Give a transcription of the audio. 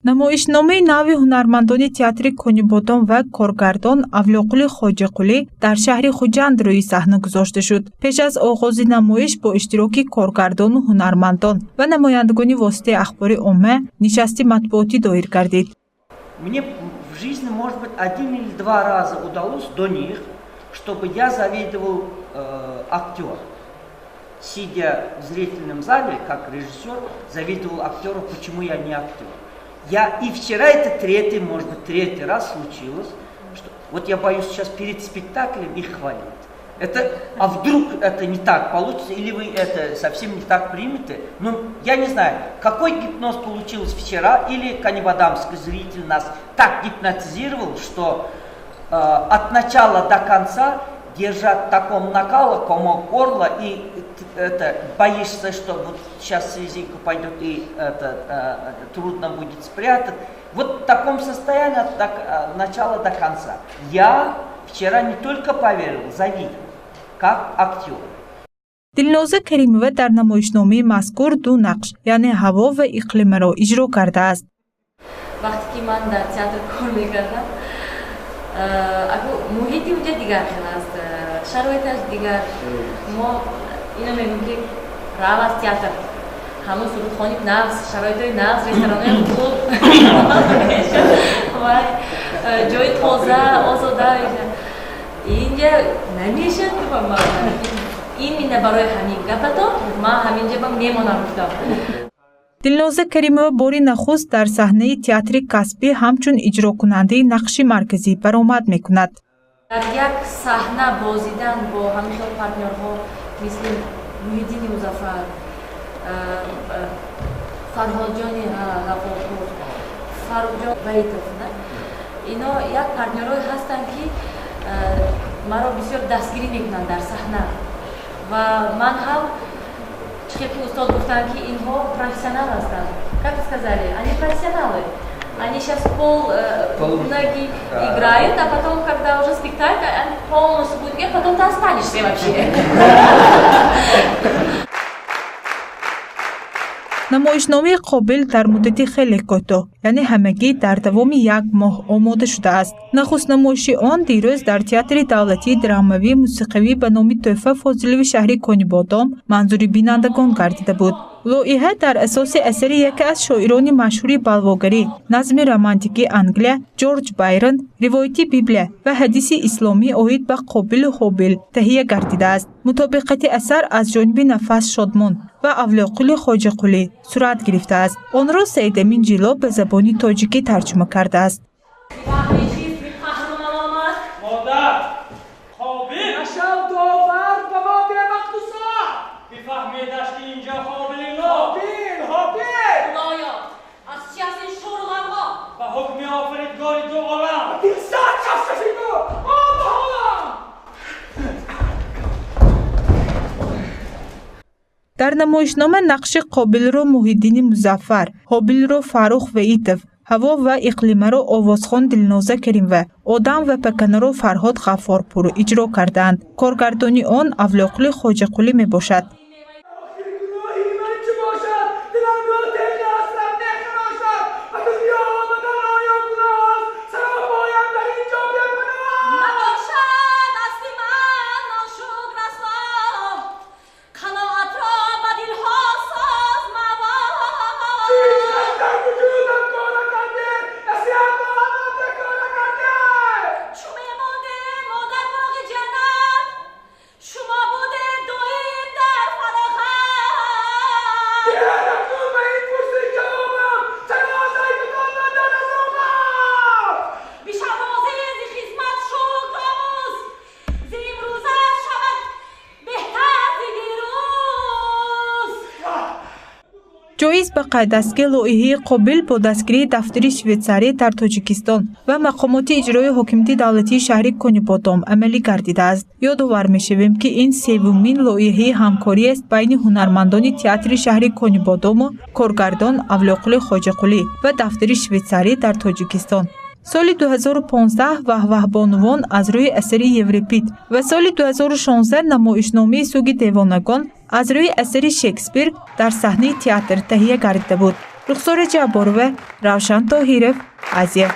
намоишномаи нави ҳунармандони театри Конибодон ва коргардон Авлоқули Хоҷиқулӣ дар шаҳри Хуҷанд рӯи саҳна гузошта шуд. Пеш аз оғози намоиш бо иштироки коргардону ҳунармандон ва намояндагони воситаи ахбори омма нишасти матбуотӣ доир гардид. Мне в жизни, может быть, 1 или 2 раза удалось до них, чтобы я завидовал актер. Сидя в зрительном зале, как режиссер, завидовал актеру, почему я не актер. И вчера это третий раз случилось, что вот я боюсь сейчас перед спектаклем их хвалить. А вдруг это не так получится, или вы это совсем не так примете? Ну, я не знаю, какой гипноз получился вчера, или канибадамский зритель нас так гипнотизировал, что от начала до конца держать в таком накале, комок горла, и боишься, что вот сейчас слезинка пойдет, и трудно будет спрятать. Вот в таком состоянии от начала до конца. Я вчера не только поверил, завидел, как актер. дилноза каримова дар намоишномаи мазкур ду нақш, яъне ҳаво ва иқлимро иҷро кардааст. вақте ки ман дар театр кор мекардам, муҳити уҷа дигар хел аст, шароиташ дигар. мо ино мегӯем ки рав аз театр ҳамон сурудхони навз, шароитҳои навз, ресторанои хуб ва ҷои тоза, озода инҷа намешад. ин мина барои ҳамин гапато ман ҳаминҷа мемонам гуфтам. дилноза каримова бори нахуст дар саҳнаи театри касбӣ ҳамчун иҷрокунандаи нақши марказӣ баромад мекунад. дар як саҳна бозидан бо ҳамин партнёрҳо мисли Навиди Музаффар, Фарҳодҷони Ғафорпур, Фаруқҷон Ваитов, ино як партнёрҳое ҳастанд ки маро бисёр дастгирӣ мекунанд дар саҳна ва ман ҳам чихел ки устод гуфтанд ки инҳо профессионал ҳастанд. Как сказали, они профессионалы. Они сейчас многие играют, а потом, когда уже спектакль, они полностью будут играть, потом ты останешься вообще. намоишномаи Қобил дар муддати хеле кӯтоҳ, яъне ҳамагӣ дар давоми 1 моҳ омода шудааст. нахуст намоиши он дирӯз дар театри давлатии драмавии мусиқавӣ ба номи Тӯҳфа Фозилови шаҳри Конибодон манзури бинандагон гардида буд. лоиҳа дар асоси асари яке аз шоирони машҳури балвогарӣ, назми романтикии Англия, Ҷорҷ Байрон, ривояти Библия ва ҳадиси исломӣ оид ба Қобилу Ҳобил таҳия гардидааст. мутобиқати асар аз ҷониби Нафас Шодмон ва Авлоқули Хоҷиқулӣ сурат гирифтааст. онро Саидамин Ҷило ба забони тоҷикӣ тарҷума кардааст. дар намоишнома нақши Қобилро Муҳиддини Музаффар, Ҳобилро Фаррух Ваитов, ҳаво ва иқлимаро овозхон Дилноза Каримова, одам ва паканаро Фарҳод Ғафорпур иҷро карданд. коргардони он Авлоқули Хоҷиқулӣ мебошад. ҷоиз ба қайд аст ки лоиҳаи Қобил бо дастгирии дафтари Швейтсарӣ дар Тоҷикистон ва мақомоти иҷрои ҳокимияти давлатии шаҳри Конибодон амалӣ гардидааст. ёдовар мешавем ки ин севумин лоиҳаи ҳамкориест байни ҳунармандони театри шаҳри Конибодому, коргардон Авлоқули Хоҷиқулӣ ва дафтари Швейтсарӣ дар Тоҷикистон. соли 2015 ваҳваҳбонувон аз рӯи асари Еврипид ва соли 2016 намоишномаи Суги девонагон аз рӯи асари Шекспир дар саҳнаи театр таҳия гардида буд. Рухсор Ҷаборова, Равшан Тоҳиров, Азия.